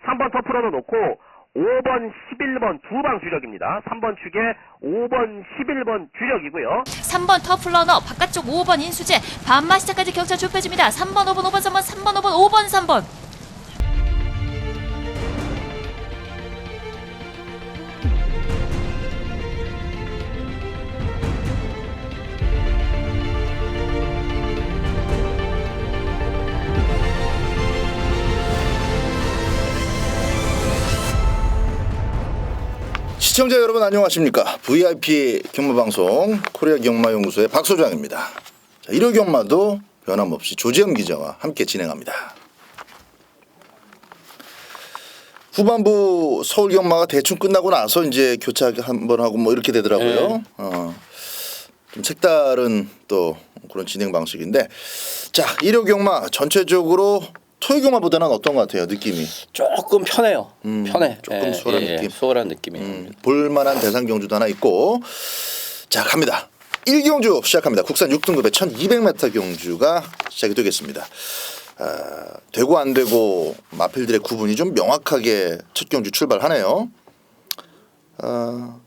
3번 터프런을 놓고 5번, 11번 두 방 주력입니다. 3번 축에 5번, 11번 주력이고요. 3번 터플러너, 바깥쪽 5번 인수재, 반마시자까지 격차 좁혀집니다. 3번, 5번, 5번, 3번, 3번, 5번, 5번, 3번. 시청자 여러분 안녕하십니까. VIP 경마방송 코리아 경마연구소의 박 소장입니다. 자, 일요 경마도 변함없이 조재현 기자와 함께 진행합니다. 후반부 서울 경마가 대충 끝나고 나서 이제 교차 한번 하고 뭐 이렇게 되더라고요. 좀 색다른 또 그런 진행 방식인데, 자, 일요 경마 전체적으로 토요 경마보다는 어떤 것 같아요, 느낌이? 조금 편해요. 편해. 조금 수월한 느낌. 수월한 느낌이에요. 볼만한 대상 경주도 하나 있고. 자, 갑니다. 1경주 시작합니다. 국산 6등급의 1200m 경주가 시작이 되겠습니다. 되고 안 되고 마필들의 구분이 좀 명확하게 첫 경주 출발하네요.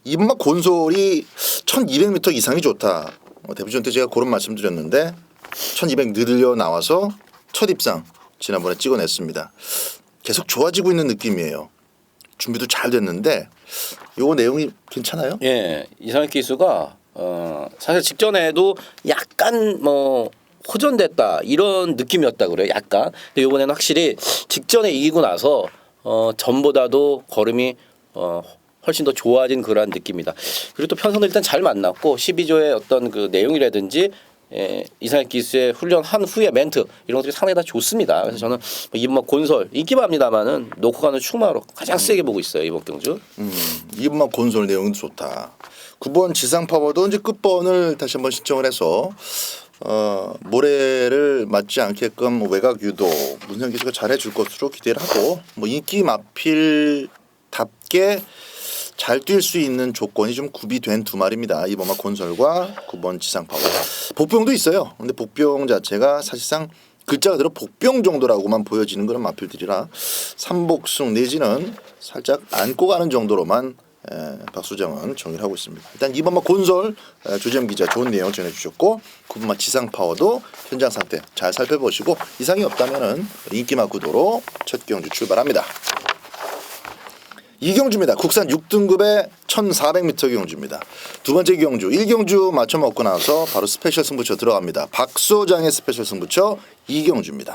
이번 막 곤솔이 1200m 이상이 좋다. 데뷔전 때 제가 그런 말씀드렸는데 1200 늘려 나와서 첫 입상 지난번에 찍어냈습니다. 계속 좋아지고 있는 느낌이에요. 준비도 잘 됐는데 요거 내용이 괜찮아요? 예, 이상혁 기수가 사실 직전에도 약간 뭐 호전됐다 이런 느낌이었다 그래요. 약간. 근데 이번에는 확실히 직전에 이기고 나서 전보다도 걸음이 훨씬 더 좋아진 그러한 느낌이다. 그리고 또 편성도 일단 잘 만났고 12조의 어떤 그 내용이라든지 이상혁 기수의 훈련한 후에 멘트 이런 것들이 상당히 다 좋습니다. 그래서 저는 이번 뭐 곤솔 인기밥입니다만은 놓고 가는 충마로 가장 세게 보고 있어요, 이번 경주. 이번 막 곤솔 내용도 좋다. 9번 지상파워도 이제 끝번을 다시 한번 신청을 해서 모래를 맞지 않게끔 외곽 유도 문현 기수가 잘해줄 것으로 기대를 하고, 뭐 인기 마필답게 잘 뛸 수 있는 조건이 좀 구비된 두 마리입니다. 이번 막 곤솔과 9번 지상파워. 복병도 있어요. 근데 복병 자체가 사실상 글자 그대로 복병 정도라고만 보여지는 그런 마필들이라 삼복승 내지는 살짝 안고 가는 정도로만 박 소장은 정의를 하고 있습니다. 일단 이번 막 곤솔 조재현 기자 좋은 내용 전해주셨고, 9번 막 지상파워도 현장 상태 잘 살펴보시고 이상이 없다면은 인기마 구도로 첫 경주 출발합니다. 2경주입니다. 국산 6등급의 1400m 경주입니다. 두 번째 경주 1경주 맞춰 먹고 나서 바로 스페셜 승부처 들어갑니다. 박 소장의 스페셜 승부처 2경주입니다.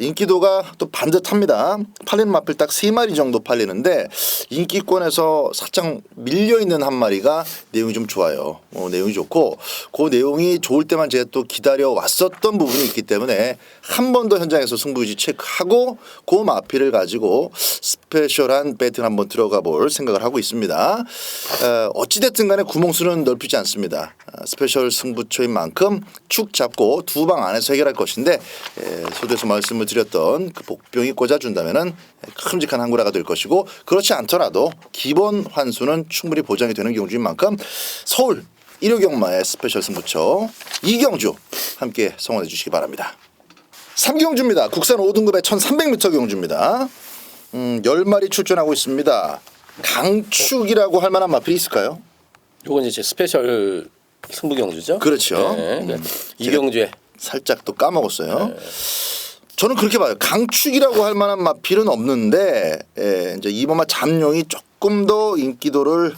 인기도가 또 반듯합니다. 팔리는 마필 딱 3마리 정도 팔리는데 인기권에서 살짝 밀려있는 한 마리가 내용이 좀 좋아요. 내용이 좋고 그 내용이 좋을 때만 제가 또 기다려왔었던 부분이 있기 때문에 한 번 더 현장에서 승부유지 체크하고 그 마필을 가지고 스페셜한 배틀 한번 들어가 볼 생각을 하고 있습니다. 어찌됐든 간에 구멍수는 넓히지 않습니다. 스페셜 승부처인 만큼 축 잡고 두 방 안에서 해결할 것인데, 소두에서 말씀을 드렸던 그 복병이 꽂아준다면은 큼직한 항구라가 될 것이고, 그렇지 않더라도 기본 환수는 충분히 보장이 되는 경주인 만큼 서울 1호 경마의 스페셜 승부처 2경주 함께 성원해 주시기 바랍니다. 3경주입니다. 국산 5등급의 1300m 경주입니다. 10마리 출전하고 있습니다. 강축이라고 할 만한 마필이 있을까요? 요건 이제 스페셜 승부 경주죠. 그렇죠. 네. 이 경주에 살짝 또 까먹었어요. 저는 그렇게 봐요. 강축이라고 할 만한 마필은 없는데, 이제 2번마 잠룡이 조금 더 인기도를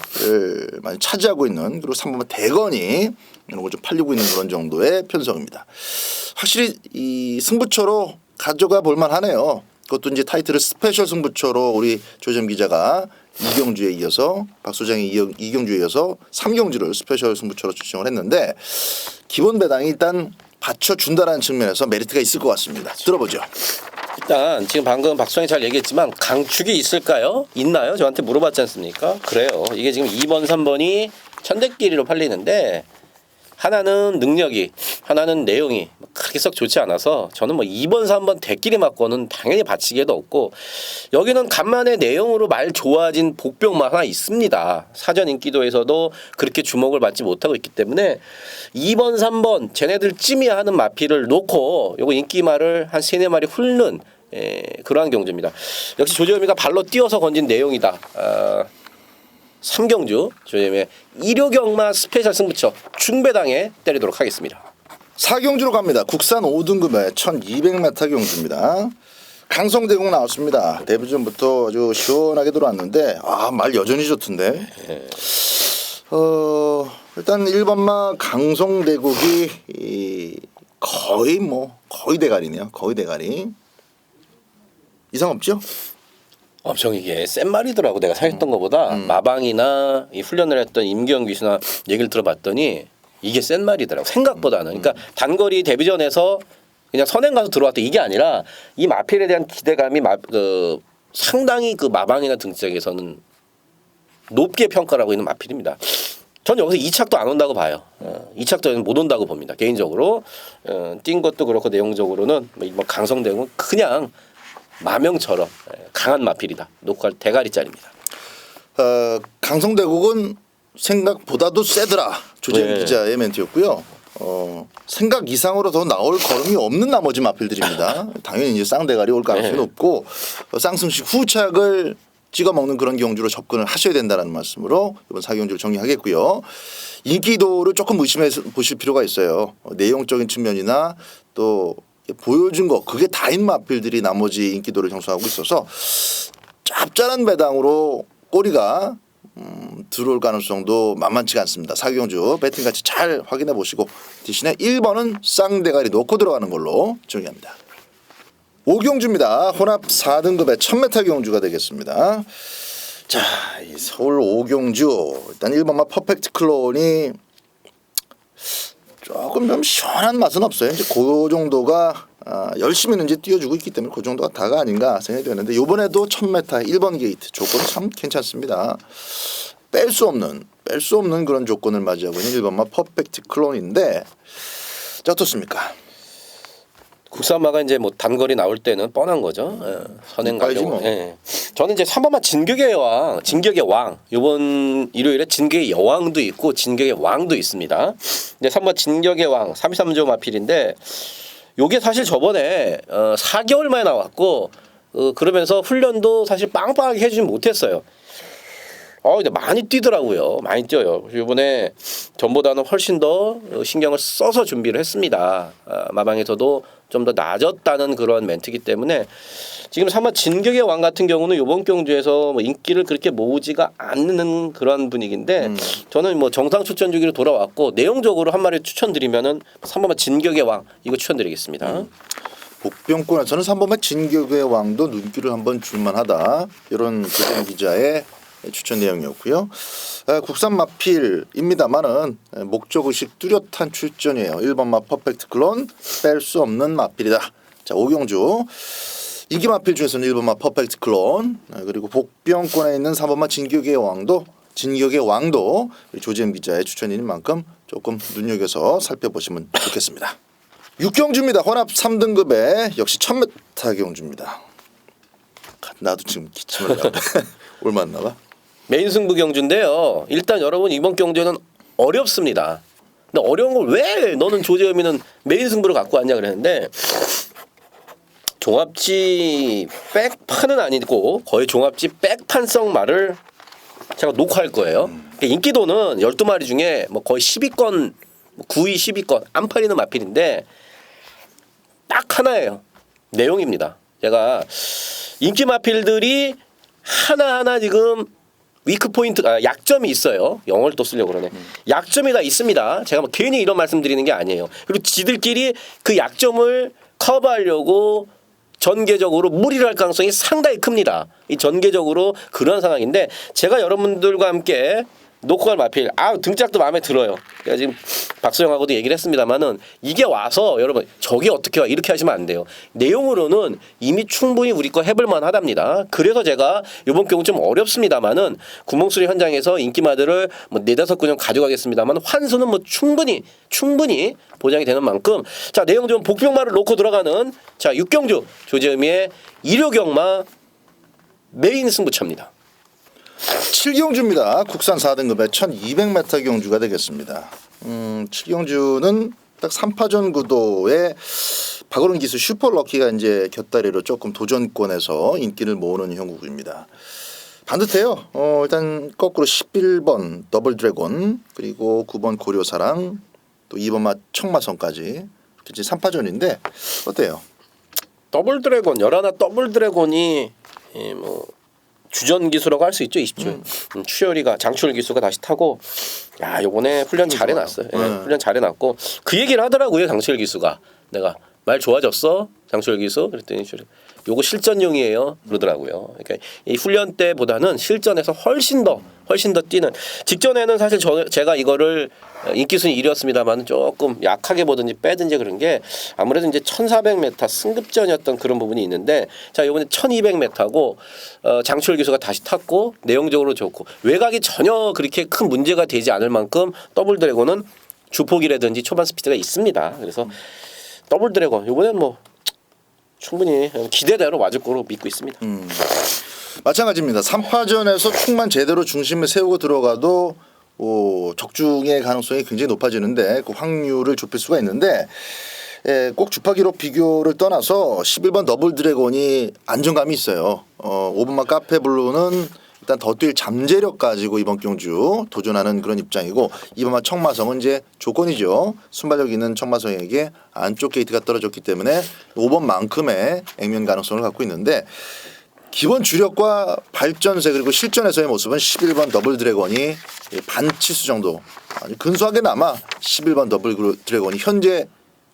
많이 차지하고 있는, 그리고 3번마 대건이 이런 거 좀 팔리고 있는 그런 정도의 편성입니다. 확실히 이 승부처로 가져가 볼만 하네요. 그것도 이제 타이틀을 스페셜 승부처로 우리 조재현 기자가 2경주에 이어서 박 소장이 2경주에 이어서 3경주를 스페셜 승부처로 지정을 했는데, 기본 배당이 일단 받쳐준다라는 측면에서 메리트가 있을 것 같습니다. 들어보죠. 일단 지금 방금 박수영이 잘 얘기했지만 강축이 있을까요? 있나요? 저한테 물어봤지 않습니까? 그래요. 이게 지금 2번, 3번이 천대끼리로 팔리는데 하나는 능력이, 하나는 내용이 그렇게 썩 좋지 않아서 저는 뭐 2번, 3번 대끼리 맞고는 당연히 받치기에도 없고, 여기는 간만에 내용으로 말 좋아진 복병만 하나 있습니다. 사전 인기도에서도 그렇게 주목을 받지 못하고 있기 때문에 2번, 3번 쟤네들 찜이야 하는 마필을 놓고 요거 인기말을 한 3-4마리 훑는 그러한 경주입니다. 역시 조재범이가 발로 뛰어서 건진 내용이다. 3경주 조재범의 일요경마 스페셜 승부처 중배당에 때리도록 하겠습니다. 4경주로 갑니다. 국산 5등급의 1200m 경주입니다. 강성대공 나왔습니다. 데뷔전부터 아주 시원하게 들어왔는데 말 여전히 좋던데. 일단 1번마 강성대국이 거의 대가리네요. 거의 대가리. 이상 없죠? 엄청 이게 센 말이더라고. 내가 생각했던 것보다 마방이나 이 훈련을 했던 임기영 기수나 얘기를 들어봤더니 이게 센 말이더라고. 생각보다는. 그러니까 단거리 데뷔전에서 그냥 선행 가서 들어왔다 이게 아니라 이 마필에 대한 기대감이 상당히 그 마방이나 등짝에서는 높게 평가를 하고 있는 마필입니다. 전 여기서 2착도 안 온다고 봐요. 2착도 못 온다고 봅니다. 개인적으로 뛴 것도 그렇고 내용적으로는 뭐 강성대는 그냥 마명처럼 강한 마필이다. 녹화 대가리짜리입니다. 강성대국은 생각보다도 세더라. 조재현 네. 기자의 멘트였고요. 생각 이상으로 더 나올 걸음이 없는 나머지 마필들입니다. 당연히 이제 쌍대가리 올 가능성이 네. 높고 쌍승식 후착을 찍어 먹는 그런 경주로 접근을 하셔야 된다는 말씀으로 이번 4경주를 정리하겠고요. 인기도를 조금 의심해 보실 필요가 있어요. 내용적인 측면이나 또 보여준 거 그게 다인 마필들이 나머지 인기도를 형성하고 있어서 짭짤한 배당으로 꼬리가 들어올 가능성도 만만치가 않습니다. 4경주 배팅같이 잘 확인해 보시고 대신에 1번은 쌍대가리 놓고 들어가는 걸로 정리합니다. 5경주입니다. 혼합 4등급의 1000m 경주가 되겠습니다. 자, 이 서울 5경주 일단 1번마 퍼펙트 클론이 조금 좀 시원한 맛은 없어요. 이제 그 정도가 열심히는 이제 뛰어주고 있기 때문에 그 정도가 다가 아닌가 생각이 되는데 이번에도 1000m 1번 게이트 조건이 참 괜찮습니다. 뺄 수 없는 그런 조건을 맞이하고 있는 1번마 퍼펙트 클론인데 자, 어떻습니까? 국산마가 이제 뭐 단거리 나올 때는 뻔한 거죠. 선행 가려고. 뭐. 저는 이제 3번마 진격의 왕. 이번 일요일에 진격의 여왕도 있고 진격의 왕도 있습니다. 이제 3번 진격의 왕 33조 마필인데 요게 사실 저번에 4개월 만에 나왔고 그러면서 훈련도 사실 빵빵하게 해주지 못했어요. 근데 많이 뛰더라고요. 많이 뛰어요. 이번에 전보다는 훨씬 더 신경을 써서 준비를 했습니다. 마방에서도 좀 더 나아졌다는 그런 멘트이기 때문에 지금 3번 진격의 왕 같은 경우는 이번 경주에서 뭐 인기를 그렇게 모으지가 않는 그런 분위기인데 저는 뭐 정상 추천 주기로 돌아왔고 내용적으로 한 마리 추천드리면은 3번만 진격의 왕 이거 추천드리겠습니다. 복병권에서는 3번마 진격의 왕도 눈길을 한번 줄만하다. 이런 조정 기자의 추천 내용이었고요. 국산 마필입니다만은 목적의식 뚜렷한 출전이에요. 1번마 퍼펙트 클론 뺄 수 없는 마필이다. 자, 5경주 인기 마필 중에서는 1번마 퍼펙트 클론 그리고 복병권에 있는 3번마 진격의 왕도 조재현 기자의 추천인 만큼 조금 눈여겨서 살펴보시면 좋겠습니다. 6경주입니다. 혼합 3등급의 역시 1000m 경주입니다. 나도 지금 기침을 하고 얼마 나와? 메인 승부 경주인데요. 일단 여러분 이번 경주는 어렵습니다. 근데 어려운 걸 왜 너는 조재범이는 메인 승부를 갖고 왔냐 그랬는데 종합지 백판은 아니고 거의 종합지 백판성 말을 제가 녹화할 거예요. 그러니까 인기도는 12마리 중에 뭐 거의 10위권 9위 10위권 안 팔리는 마필인데 딱 하나예요. 내용입니다. 제가 인기 마필들이 하나하나 지금 위크 포인트 약점이 있어요. 영어를 또 쓰려고 그러네. 약점이 다 있습니다. 제가 뭐 괜히 이런 말씀 드리는 게 아니에요. 그리고 지들끼리 그 약점을 커버하려고 전개적으로 무리를 할 가능성이 상당히 큽니다. 이 전개적으로 그런 상황인데 제가 여러분들과 함께 놓고 갈 마필 등짝도 마음에 들어요. 제가 지금 박소영하고도 얘기를 했습니다만은 이게 와서 여러분 저게 어떻게 와 이렇게 하시면 안 돼요. 내용으로는 이미 충분히 우리 거 해볼 만하답니다. 그래서 제가 이번 경우 좀 어렵습니다만은 구멍수리 현장에서 인기마들을 뭐 4-5군형 가져가겠습니다만 환수는 뭐 충분히 보장이 되는 만큼 자 내용 좀 복병마를 놓고 들어가는 자 6경주 조재범의 일요경마 메인 승부처입니다. 7경주입니다. 국산 4등급의 1200m 경주가 되겠습니다. 7경주는 딱 3파전 구도에 박오른 기수 슈퍼럭키가 이제 곁다리로 조금 도전권에서 인기를 모으는 형국입니다. 반듯해요. 일단 거꾸로 11번 더블 드래곤 그리고 9번 고려사랑 또 2번 맛 청마성까지 이렇게 이제 3파전인데 어때요? 더블 드래곤 11 더블 드래곤이 뭐 주전 기수라고 할 수 있죠 20주. 추열이가 장추열 기수가 다시 타고 야 요번에 훈련 잘해놨어요. 예, 훈련 잘해놨고 그 얘기를 하더라고요 장추열 기수가 내가 말 좋아졌어 장추열 기수 그랬더니 요거 실전용이에요 그러더라고요. 그러니까 이 훈련 때보다는 실전에서 훨씬 더 뛰는 직전에는 사실 제가 이거를 인기 순위 1위였습니다만 조금 약하게 보든지 빼든지 그런 게 아무래도 이제 1400m 승급전이었던 그런 부분이 있는데 자 이번에 1200m고 장추열 기수가 다시 탔고 내용적으로 좋고 외곽이 전혀 그렇게 큰 문제가 되지 않을 만큼 더블 드래곤은 주폭이라든지 초반 스피드가 있습니다. 그래서 더블 드래곤 이번엔 뭐 충분히 기대대로 맞을 거로 믿고 있습니다. 마찬가지입니다. 3파전에서 축만 제대로 중심을 세우고 들어가도 적중의 가능성이 굉장히 높아지는데 그 확률을 좁힐 수가 있는데 꼭 주파기록 비교를 떠나서 11번 더블 드래곤이 안정감이 있어요. 5번마 카페블루는 일단 더 뛸 잠재력 가지고 이번 경주 도전하는 그런 입장이고 2번마 청마성은 이제 조건이죠. 순발력 있는 청마성에게 안쪽 게이트가 떨어졌기 때문에 5번만큼의 액면 가능성을 갖고 있는데 기본 주력과 발전세 그리고 실전에서의 모습은 11번 더블 드래곤이 반치수 정도 아주 근소하게나마 11번 더블 드래곤이 현재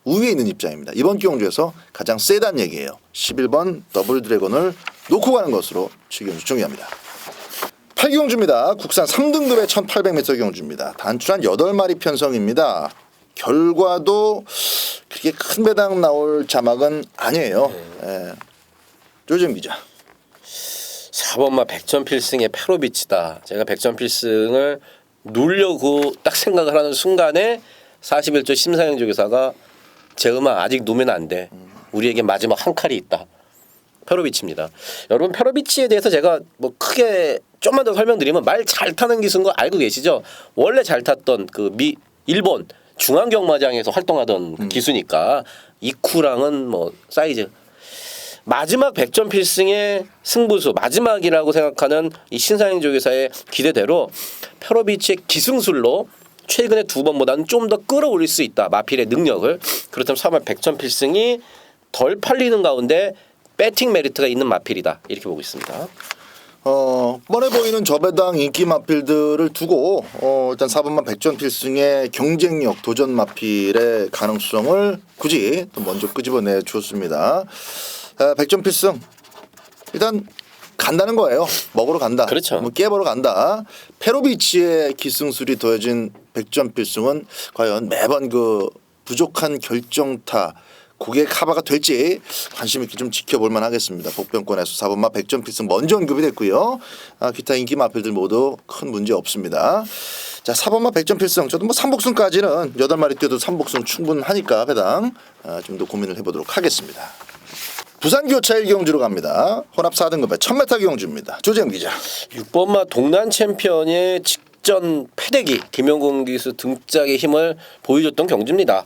우위에 있는 입장입니다. 이번 경주에서 가장 세다는 얘기예요. 11번 더블 드래곤을 놓고 가는 것으로 7경주 정리합니다. 8경주입니다. 국산 3등급의 1800m 경주입니다. 단추한 8마리 편성입니다. 결과도 그렇게 큰 배당 나올 자막은 아니에요. 조정 기자. 4번마 백전 필승의 페로비치다. 제가 백전 필승을 누르려고 딱 생각을 하는 순간에 41조 심사영 조교사가 제 음악 아직 놓으면 안 돼. 우리에게 마지막 한 칼이 있다. 페로비치입니다. 여러분 페로비치에 대해서 제가 뭐 크게 좀만 더 설명드리면 말 잘 타는 기수인 거 알고 계시죠? 원래 잘 탔던 그 일본 중앙경마장에서 활동하던 그 기수니까 이쿠랑은 뭐 사이즈 마지막 백전 필승의 승부수 마지막이라고 생각하는 이 신사영 조교사의 기대대로 페로비치의 기승술로 최근에 2번보다는 좀 더 끌어올릴 수 있다. 마필의 능력을. 그렇다면 3번 백전 필승이 덜 팔리는 가운데 배팅 메리트가 있는 마필이다. 이렇게 보고 있습니다. 뻔해 보이는 저배당 인기 마필들을 두고 일단 4번만 백전 필승의 경쟁력 도전 마필의 가능성을 굳이 또 먼저 끄집어내 주었습니다. 백전 필승 일단 간다는 거예요. 먹으러 간다. 그렇죠. 뭐 깨보러 간다. 페로비치의 기승술이 더해진 백전 필승은 과연 매번 그 부족한 결정타 그게 카바가 될지 관심 있게 좀 지켜볼 만하겠습니다. 복병권에서 4번마 백전 필승 먼저 언급이 됐고요. 기타 인기 마필들 모두 큰 문제 없습니다. 자 4번마 백전 필승 저도 뭐 3복승까지는 8마리 뛰어도 3복승 충분하니까 배당 좀 더 고민을 해보도록 하겠습니다. 부산교차 1경주로 갑니다. 혼합 4등급의 1000m 경주입니다. 조재영 기자. 6번마 동란 챔피언의 직전 패대기 김용곤 기수 등짝의 힘을 보여줬던 경주입니다.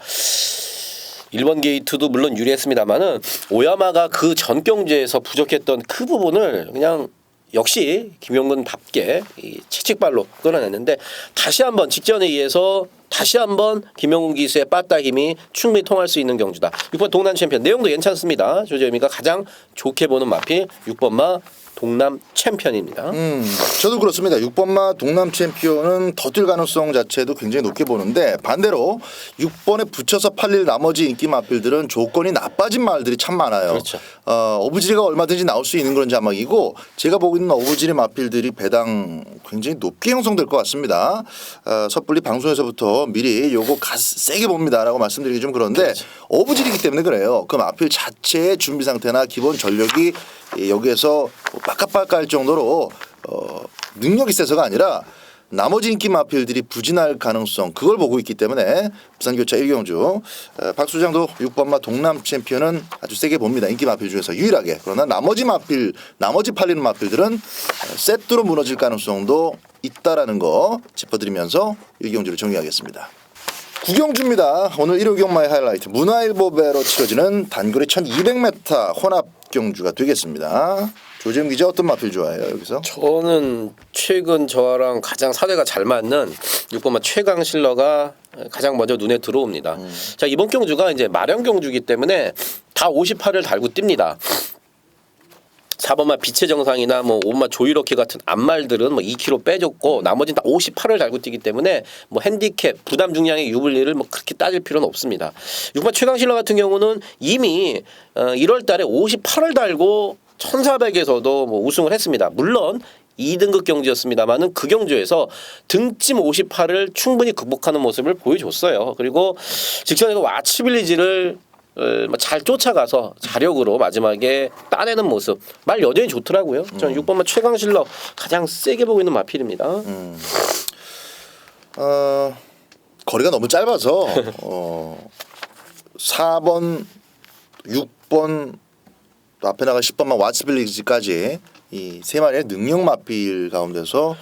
1번 게이트도 물론 유리했습니다만은 오야마가 그 전 경주에서 부족했던 그 부분을 그냥 역시 김용근답게 이 채찍발로 끌어냈는데 다시 한번 직전에 의해서 다시 한번 김용근 기수의 빠따 힘이 충분히 통할 수 있는 경주다. 6번 동남 챔피언 내용도 괜찮습니다. 조재미가 가장 좋게 보는 마필 6번마 동남 챔피언입니다. 저도 그렇습니다. 6번마 동남 챔피언은 더 뛸 가능성 자체도 굉장히 높게 보는데 반대로 6번에 붙여서 팔릴 나머지 인기 마필들은 조건이 나빠진 말들이 참 많아요. 그렇죠. 어부지리가 얼마든지 나올 수 있는 그런 자막이고 제가 보고 있는 어부지리 마필들이 배당 굉장히 높게 형성될 것 같습니다. 섣불리 방송에서부터 미리 요거 세게 봅니다라고 말씀드리기 좀 그런데 그렇죠. 어부지리이기 때문에 그래요. 그 마필 자체의 준비 상태나 기본 전력이 여기에서 빡까빡까할 정도로 능력이 세서가 아니라 나머지 인기 마필들이 부진할 가능성 그걸 보고 있기 때문에 부산교차 1경주 박 소장도 6번마 동남 챔피언은 아주 세게 봅니다. 인기 마필 중에서 유일하게. 그러나 나머지 팔리는 마필들은 세트로 무너질 가능성도 있다라는 거 짚어드리면서 1경주를 정리하겠습니다. 구경주입니다. 오늘 1호 경마의 하이라이트 문화일보배로 치러지는 단거리 1200m 혼합 경주가 되겠습니다. 조재임 기자 어떤 마필 좋아해요 여기서? 저는 최근 저랑 가장 사대가 잘 맞는 6번마 최강실러가 가장 먼저 눈에 들어옵니다. 자, 이번 경주가 이제 마련 경주이기 때문에 다 58을 달고 뜁니다. 4번마 빛의 정상이나 뭐 5번마 조이로키 같은 앞말들은 뭐 2kg 빼줬고 나머지는 다 58을 달고 뛰기 때문에 뭐 핸디캡 부담 중량의 유불리를 뭐 그렇게 따질 필요는 없습니다. 6번마 최강실러 같은 경우는 이미 1월 달에 58을 달고 1400에서도 뭐 우승을 했습니다. 물론 2등급 경주였습니다만은 그 경주에서 등짐 58을 충분히 극복하는 모습을 보여줬어요. 그리고 직전에도 와치빌리지를 잘 쫓아가서 자력으로 마지막에 따내는 모습 말 여전히 좋더라고요. 저는 6번마 최강실러 가장 세게 보고 있는 마필입니다. 거리가 너무 짧아서 4번, 6번 또 앞에 나가 10번만 와츠빌리지까지 이 세 마리의 능력 마필 가운데서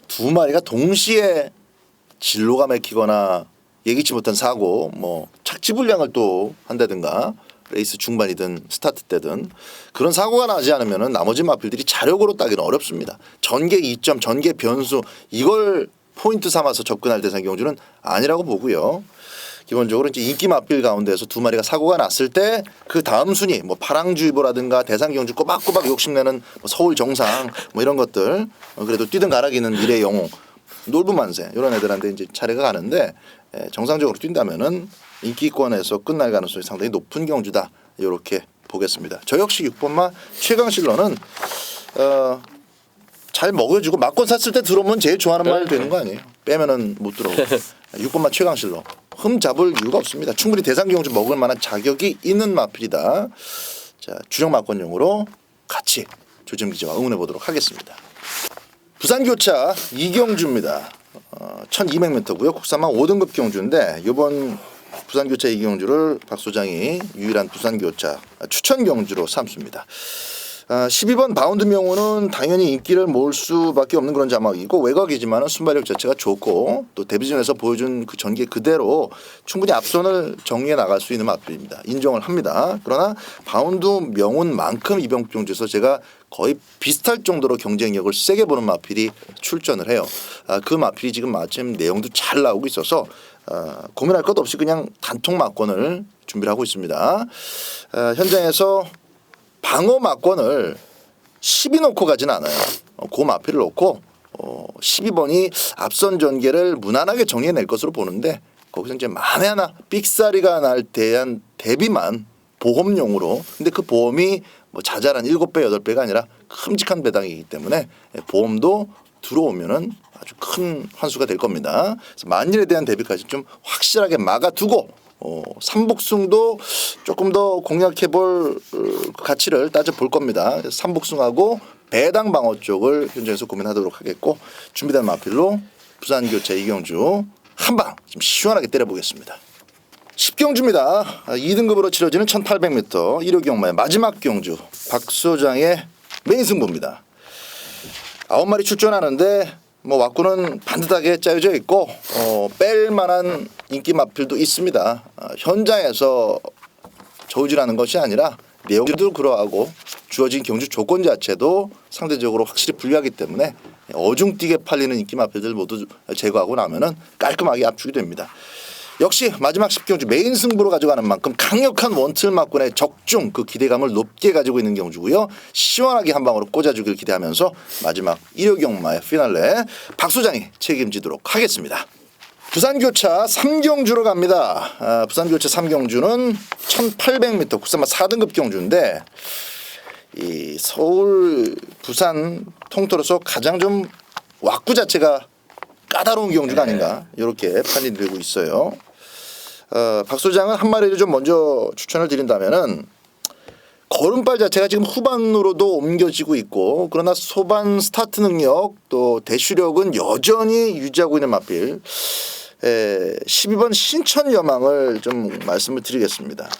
두 마리가 동시에 진로가 막히거나 예기치 못한 사고, 뭐 착지 불량을 또 한다든가 레이스 중반이든 스타트 때든 그런 사고가 나지 않으면은 나머지 마필들이 자력으로 따기는 어렵습니다. 전개 이점, 전개 변수 이걸 포인트 삼아서 접근할 대상 경주는 아니라고 보고요. 기본적으로 이제 인기 마필 가운데서 두 마리가 사고가 났을 때 그 다음 순위 뭐 파랑주의보라든가 대상 경주 꼬박꼬박 욕심내는 뭐 서울 정상 뭐 이런 것들 그래도 뛰든 가라기는 미래 영웅 놀부만세 이런 애들한테 이제 차례가 가는데 정상적으로 뛴다면은 인기권에서 끝날 가능성이 상당히 높은 경주다 이렇게 보겠습니다. 저 역시 6번마 최강실러는 잘 먹여주고 막권 샀을 때 들어오면 제일 좋아하는 말 되는 거 아니에요? 빼면은 못 들어오고 6번마 최강실러 흠 잡을 이유가 없습니다. 충분히 대상 경주 먹을 만한 자격이 있는 마필이다. 자, 주력 막권용으로 같이 조재임 기자와 응원해 보도록 하겠습니다. 부산교차 이경주입니다. 1200m고요. 국산만 5등급 경주인데 이번 부산교차 이경주를 박 소장이 유일한 부산교차 추천 경주로 삼습니다. 12번 바운드 명호는 당연히 인기를 모을 수밖에 없는 그런 자막이고 외곽이지만 순발력 자체가 좋고 또 데뷔전에서 보여준 그 전개 그대로 충분히 앞선을 정리해 나갈 수 있는 마필입니다. 인정을 합니다. 그러나 바운드 명호만큼 이번 경주에서 제가 거의 비슷할 정도로 경쟁력을 세게 보는 마필이 출전을 해요. 그 마필이 지금 마침 내용도 잘 나오고 있어서 고민할 것 없이 그냥 단통 막권을 준비를 하고 있습니다. 현장에서 방어 막권을 10이 놓고 가진 않아요. 그 마필을 놓고 12번이 앞선 전개를 무난하게 정리해낼 것으로 보는데 거기서 이제 만에 하나 삑사리가 날 대한 대비만 보험용으로 근데 그 보험이 뭐 자잘한 7배 8배가 아니라 큼직한 배당이기 때문에 보험도 들어오면은 아주 큰 환수가 될 겁니다. 그래서 만일에 대한 대비까지 좀 확실하게 막아두고 삼복승도 조금 더 공략해볼 가치를 따져볼 겁니다. 그래서 삼복승하고 배당 방어 쪽을 현장에서 고민하도록 하겠고 준비된 마필로 부산교차 이경주 한방 좀 시원하게 때려보겠습니다. 10경주입니다. 2등급으로 치러지는 1800m 1호 경마의 마지막 경주 박소장의 메인 승부입니다. 9마리 출전하는데 뭐 왁구는 반듯하게 짜여져 있고 뺄 만한 인기 마필도 있습니다. 현장에서 저울질하는 것이 아니라 내용도 그러하고 주어진 경주 조건 자체도 상대적으로 확실히 불리하기 때문에 어중뛰게 팔리는 인기 마필들 모두 제거하고 나면은 깔끔하게 압축이 됩니다. 역시 마지막 10경주 메인 승부로 가져가는 만큼 강력한 원틀 막권의 적중 그 기대감을 높게 가지고 있는 경주고요. 시원하게 한 방으로 꽂아주길 기대하면서 마지막 1호 경마의 피날레 박 소장이 책임지도록 하겠습니다. 부산교차 3경주로 갑니다. 부산교차 3경주는 1800m 국산마 4등급 경주인데 이 서울 부산 통틀어서 가장 좀 왁구 자체가 까다로운 경주가 아닌가 이렇게 판이 되고 있어요. 박 소장은 한 마리를 좀 먼저 추천을 드린다면은 걸음발 자체가 지금 후반으로도 옮겨지고 있고 그러나 소반 스타트 능력 또 대슈력은 여전히 유지하고 있는 마필 12번 신천여망을 좀 말씀을 드리겠습니다.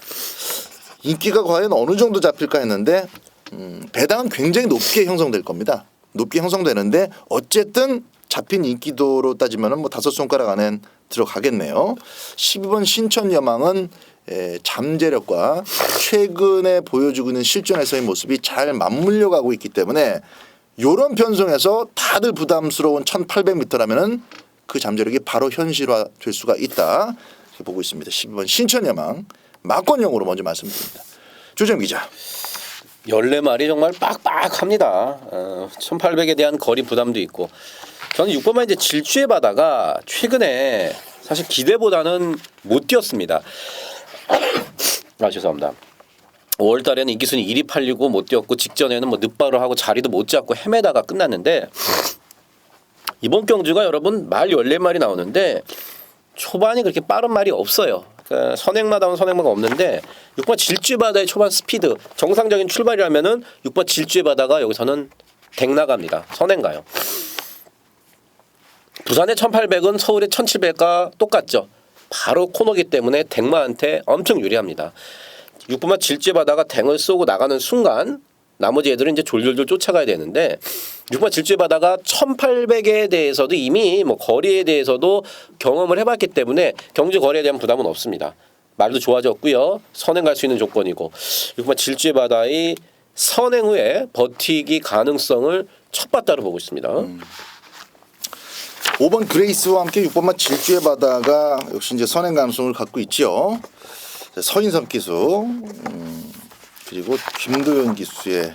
인기가 과연 어느 정도 잡힐까 했는데 배당은 굉장히 높게 형성될 겁니다. 높게 형성되는데 어쨌든 잡힌 인기도로 따지면은 뭐 5손가락 안에 들어가겠네요. 12번 신천여망은 잠재력과 최근에 보여주고 있는 실전에서의 모습이 잘 맞물려 가고 있기 때문에 이런 편성에서 다들 부담스러운 1800m라면은 그 잠재력이 바로 현실화 될 수가 있다. 이렇게 보고 있습니다. 12번 신천여망 막권용으로 먼저 말씀드립니다. 조정 기자. 14마리 정말 빡빡합니다. 1800에 대한 거리 부담도 있고. 저는 6번만 이제 질주의 바다가 최근에 사실 기대보다는 못 뛰었습니다. 죄송합니다. 5월 달에는 인기순위 1위 팔리고 못 뛰었고 직전에는 뭐 늦바로 하고 자리도 못 잡고 헤매다가 끝났는데 이번 경주가 여러분 말 14마리 나오는데 초반이 그렇게 빠른 말이 없어요. 그러니까 선행마다는 선행마가 없는데 6번 질주의 바다의 초반 스피드 정상적인 출발이라면은 6번 질주의 바다가 여기서는 덱 나갑니다. 선행 가요. 부산의 1800은 서울의 1700과 똑같죠. 바로 코너기 때문에 덱마한테 엄청 유리합니다. 6번만 질주의 바다가 댕을 쏘고 나가는 순간 나머지 애들은 이제 졸졸졸 쫓아가야 되는데 6번 질주의 바다가 1800에 대해서도 이미 뭐 거리에 대해서도 경험을 해봤기 때문에 경주 거리에 대한 부담은 없습니다. 말도 좋아졌고요. 선행 갈 수 있는 조건이고 6번 질주의 바다의 선행 후에 버티기 가능성을 첫 바다로 보고 있습니다. 5번 그레이스와 함께 6번만 질주의 바다가 역시 이제 선행 가능성을 갖고 있죠. 서인석 기수 그리고 김도현 기수의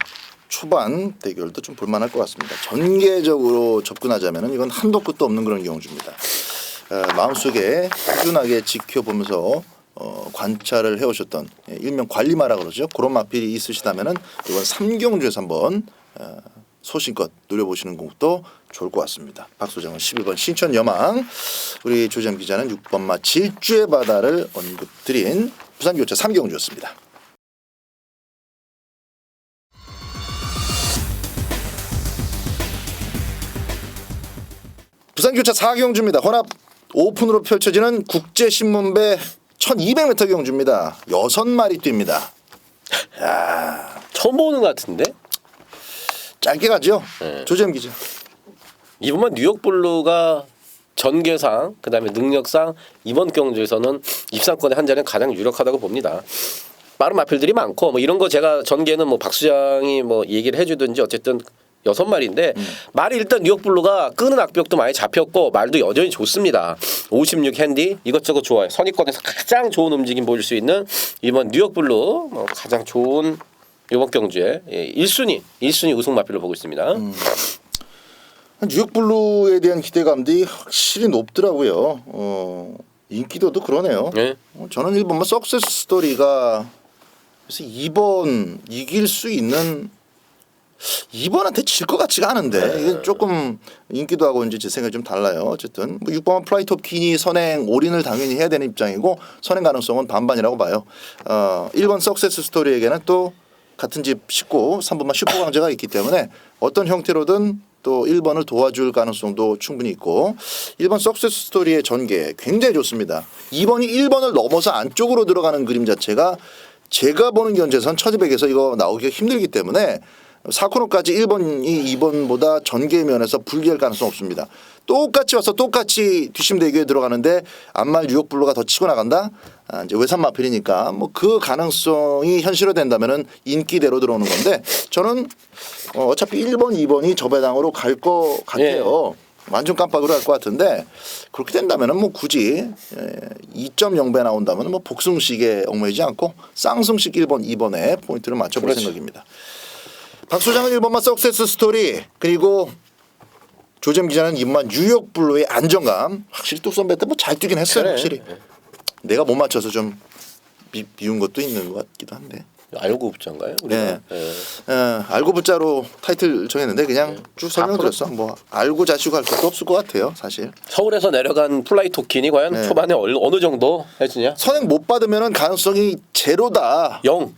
초반 대결도 좀 볼만할 것 같습니다. 전개적으로 접근하자면 이건 한도 끝도 없는 그런 경주입니다. 마음속에 꾸준하게 지켜보면서 관찰을 해오셨던 일명 관리마라 그러죠. 그런 마필이 있으시다면은 이번 3경주에서 한번 소신껏 노려보시는 것도 좋을 것 같습니다. 박소장은 11번 신천여망, 우리 조재현 기자는 6번마 질주의 바다를 언급드린 부산교차 3경주였습니다. 부산교차 4경주입니다. 혼합 오픈으로 펼쳐지는 국제신문배 1200m 경주입니다. 6마리 뜁니다. 야, 처음 보는 것 같은데? 짧게 가죠. 네. 조재현 기자. 이번만 뉴욕 블루가 전개상 그다음에 능력상 이번 경주에서는 입상권의 한 자리는 가장 유력하다고 봅니다. 빠른 마필들이 많고 뭐 이런 거 제가 전개는 뭐 박수장이 뭐 얘기를 해주든지 어쨌든 6마리인데 말이 일단 뉴욕 블루가 끄는 악벽도 많이 잡혔고 말도 여전히 좋습니다. 56 핸디 이것저것 좋아요. 선입권에서 가장 좋은 움직임 보일 수 있는 이번 뉴욕 블루 가장 좋은 이번 경주에 1순위 우승 마필로 보고 있습니다. 뉴욕 블루에 대한 기대감들이 확실히 높더라고요. 인기도도 그러네요. 네. 저는 1번만 석세스 스토리가 그래서 2번 이길 수 있는 2번한테 질 것 같지가 않은데 이게 조금 인기도 하고 이제 제 생각이 좀 달라요. 어쨌든 뭐 6번은 플라이트 오브 퀸이 선행 올인을 당연히 해야 되는 입장이고 선행 가능성은 반반이라고 봐요. 1번 석세스 스토리에게는 또 같은 집 식구 3번만 슈퍼 강자가 있기 때문에 어떤 형태로든 또 1번을 도와줄 가능성도 충분히 있고 1번 석세스 스토리의 전개 굉장히 좋습니다. 2번이 1번을 넘어서 안쪽으로 들어가는 그림 자체가 제가 보는 견제선 1200에서 이거 나오기가 힘들기 때문에 4코너까지 1번이 2번보다 전개 면에서 불리할 가능성 없습니다. 똑같이 와서 똑같이 뒷심대교에 들어가는데 안말 뉴욕 블루가 더 치고 나간다. 이제 외산 마필이니까 뭐 그 가능성이 현실화된다면은 인기대로 들어오는 건데 저는 어차피 1번, 2번이 저 배당으로 갈 것 같아요. 완전 깜빡으로 갈 것 같은데 그렇게 된다면은 뭐 굳이 2.0배 나온다면 뭐 복승식에 얽매이지 않고 쌍승식 1번, 2번에 포인트를 맞춰볼 그렇지. 생각입니다. 박 소장은 1번만 석세스 스토리 그리고 조잼 기자는 2번만 뉴욕 블루의 안정감 확실히 뚝 선배 때 뭐 잘 뛰긴 했어요. 그래. 확실히 내가 못 맞춰서 좀 비운 것도 있는 것 같기도 한데 알고 붙자인가요? 네. 알고 붙자로 타이틀 정했는데 그냥 쭉 설명드렸어. 뭐 알고 자시고 할 것도 없을 것 같아요. 사실 서울에서 내려간 플라이 토킨이 과연 초반에 어느 정도 해주냐? 선행 못 받으면은 가능성이 제로다. 0.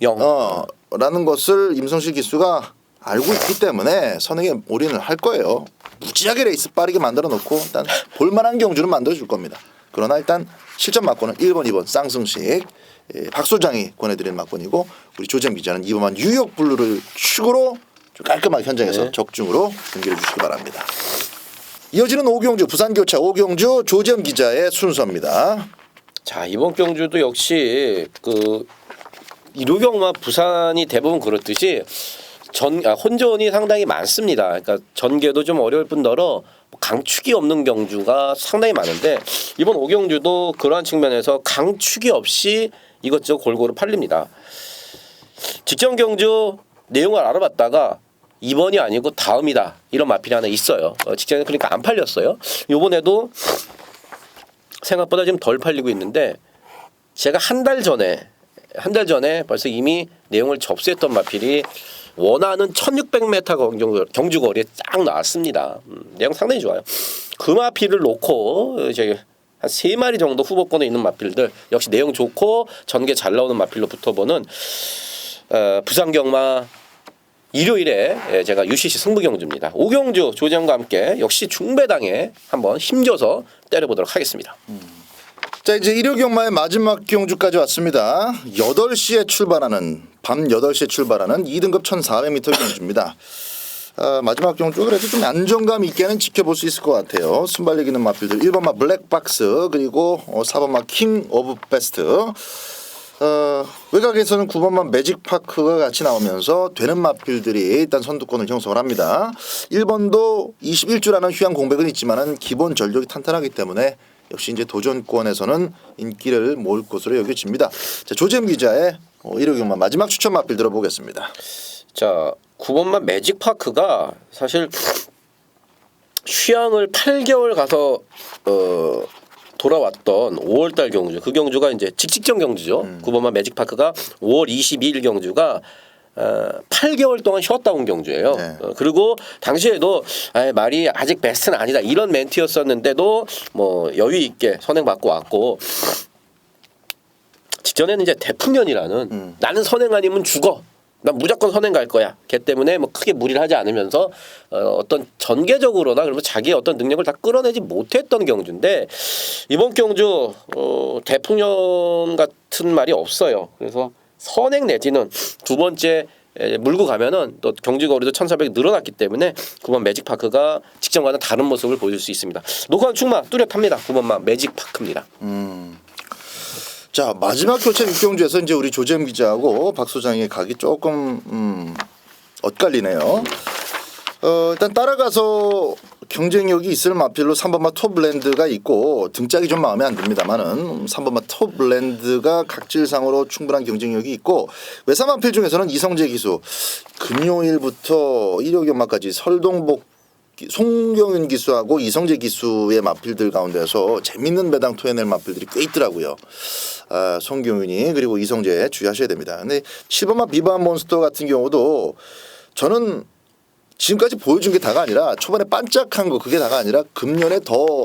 라는 것을 임성실 기수가 알고 있기 때문에 선행에 올인을 할 거예요. 무지하게 레이스 빠르게 만들어 놓고 일단 볼만한 경주는 만들어 줄 겁니다. 그러나 일단 실전 막권은 1번, 2번 쌍승식 박 소장이 권해드리는 막권이고 우리 조잼 기자는 2번만 뉴욕 블루를 축으로 좀 깔끔하게 현장에서 적중으로 경기해 주시기 바랍니다. 이어지는 5경주 부산교차 5경주 조재현 기자의 순서입니다. 자, 이번 경주도 역시 그 1호경마 부산이 대부분 그렇듯이 혼전이 상당히 많습니다. 그러니까 전개도 좀 어려울 뿐더러 강축이 없는 경주가 상당히 많은데 이번 5경주도 그러한 측면에서 강축이 없이 이것저것 골고루 팔립니다. 직전 경주 내용을 알아봤다가 이번이 아니고 다음이다 이런 마필이 하나 있어요. 직전에 그러니까 안 팔렸어요. 이번에도 생각보다 좀 덜 팔리고 있는데 제가 한 달 전에 벌써 이미 내용을 접수했던 마필이 원하는 1600m 경주 거리에 딱 나왔습니다. 내용 상당히 좋아요. 그 마필을 놓고 이제 한 3마리 정도 후보권에 있는 마필들 역시 내용 좋고 전개 잘 나오는 마필로 붙어보는 부산경마 일요일에 제가 UCC 승부경주입니다. 5경주 조재현과 함께 역시 중배당에 한번 힘줘서 때려보도록 하겠습니다. 자, 이제 1호 경마의 마지막 경주까지 왔습니다. 8시에 출발하는 밤 8시에 출발하는 2등급 1400m 경주입니다. 마지막 경주 그래도 좀 안정감 있게는 지켜볼 수 있을 것 같아요. 순발력 있는 마필들 1번마 블랙박스 그리고 4번마 킹 오브 베스트. 외곽에서는 9번만 매직파크가 같이 나오면서 되는 마필들이 일단 선두권을 형성을 합니다. 1번도 21주라는 휴양 공백은 있지만은 기본 전력이 탄탄하기 때문에 역시 이제 도전권에서는 인기를 모을 것으로 여겨집니다. 자, 조재현 기자의 1호 경마 마지막 추천 마필 들어보겠습니다. 자, 9번만 매직파크가 사실 휴양을 8개월 가서 돌아왔던 5월달 경주, 그 경주가 이제 직직전 경주죠. 9번만 매직파크가 5월 22일 경주가 8개월 동안 쉬었다 온 경주예요. 네. 그리고 당시에도 말이 아직 베스트는 아니다 이런 멘트였었는데도 뭐 여유 있게 선행받고 왔고 직전에는 이제 대풍년이라는 나는 선행 아니면 죽어. 난 무조건 선행 갈 거야. 걔 때문에 뭐 크게 무리를 하지 않으면서 어떤 전개적으로나 그러면 자기의 어떤 능력을 다 끌어내지 못했던 경주인데 이번 경주 대풍년 같은 말이 없어요. 그래서 선행 내지는 두 번째 물고 가면은 또 경주 거리도 1400 늘어났기 때문에 9번 매직파크가 직전과는 다른 모습을 보여줄 수 있습니다. 노건 충마 뚜렷합니다. 9번만 매직파크입니다. 자, 마지막 교차 6경주에서 이제 우리 조재현 기자하고 박 소장의 각이 조금 엇갈리네요. 일단 따라가서 경쟁력이 있을 마필로 3번마 톱블렌드가 있고 등짝이 좀 마음에 안 듭니다만은 3번마 톱블렌드가 각질상으로 충분한 경쟁력이 있고 외사 마필 중에서는 이성재 기수 금요일부터 1호 경마까지 설동복 송경윤 기수하고 이성재 기수의 마필들 가운데서 재밌는 배당 토해낼 마필들이 꽤 있더라고요. 송경윤이 그리고 이성재 주의하셔야 됩니다. 근데 7번마 비바 몬스터 같은 경우도 저는 지금까지 보여준 게 다가 아니라 초반에 반짝한 거 그게 다가 아니라 금년에 더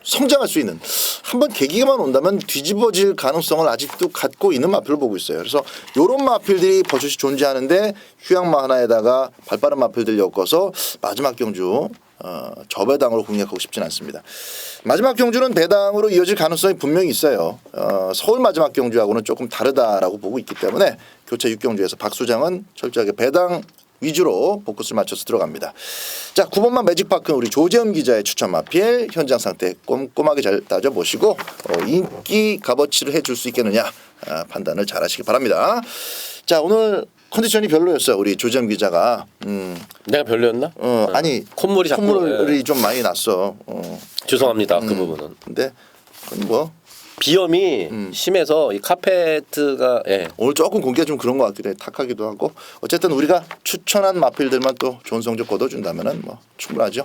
성장할 수 있는 한번 계기만 온다면 뒤집어질 가능성을 아직도 갖고 있는 마필을 보고 있어요. 그래서 이런 마필들이 버젓이 존재하는데 휴양마 하나에다가 발빠른 마필들 엮어서 마지막 경주 저배당으로 공략하고 싶지는 않습니다. 마지막 경주는 배당으로 이어질 가능성이 분명히 있어요. 서울 마지막 경주하고는 조금 다르다라고 보고 있기 때문에 교차 6경주에서 박 소장은 철저하게 배당 위주로 포커스를 맞춰서 들어갑니다. 자, 9번만 매직파크 우리 조재현 기자의 추천 마필 현장 상태 꼼꼼하게 잘 따져보시고 인기 값어치를 해줄 수 있겠느냐 판단을 잘 하시기 바랍니다. 자, 오늘 컨디션이 별로였어요. 우리 조재현 기자가. 내가 별로였나? 아니 콧물이 자꾸 콧물이 좀 많이 났어. 죄송합니다. 그 부분은. 근데 그건 뭐 비염이 심해서 이 카페트가 오늘 조금 공기가 좀 그런 것 같기도 해. 탁하기도 하고 어쨌든 우리가 추천한 마필들만 또 좋은 성적 거둬준다면은 뭐 충분하죠.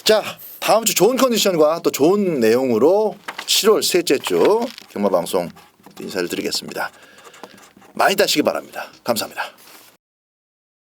자, 다음 주 좋은 컨디션과 또 좋은 내용으로 7월 셋째 주 경마방송 인사를 드리겠습니다. 많이 따시기 바랍니다. 감사합니다.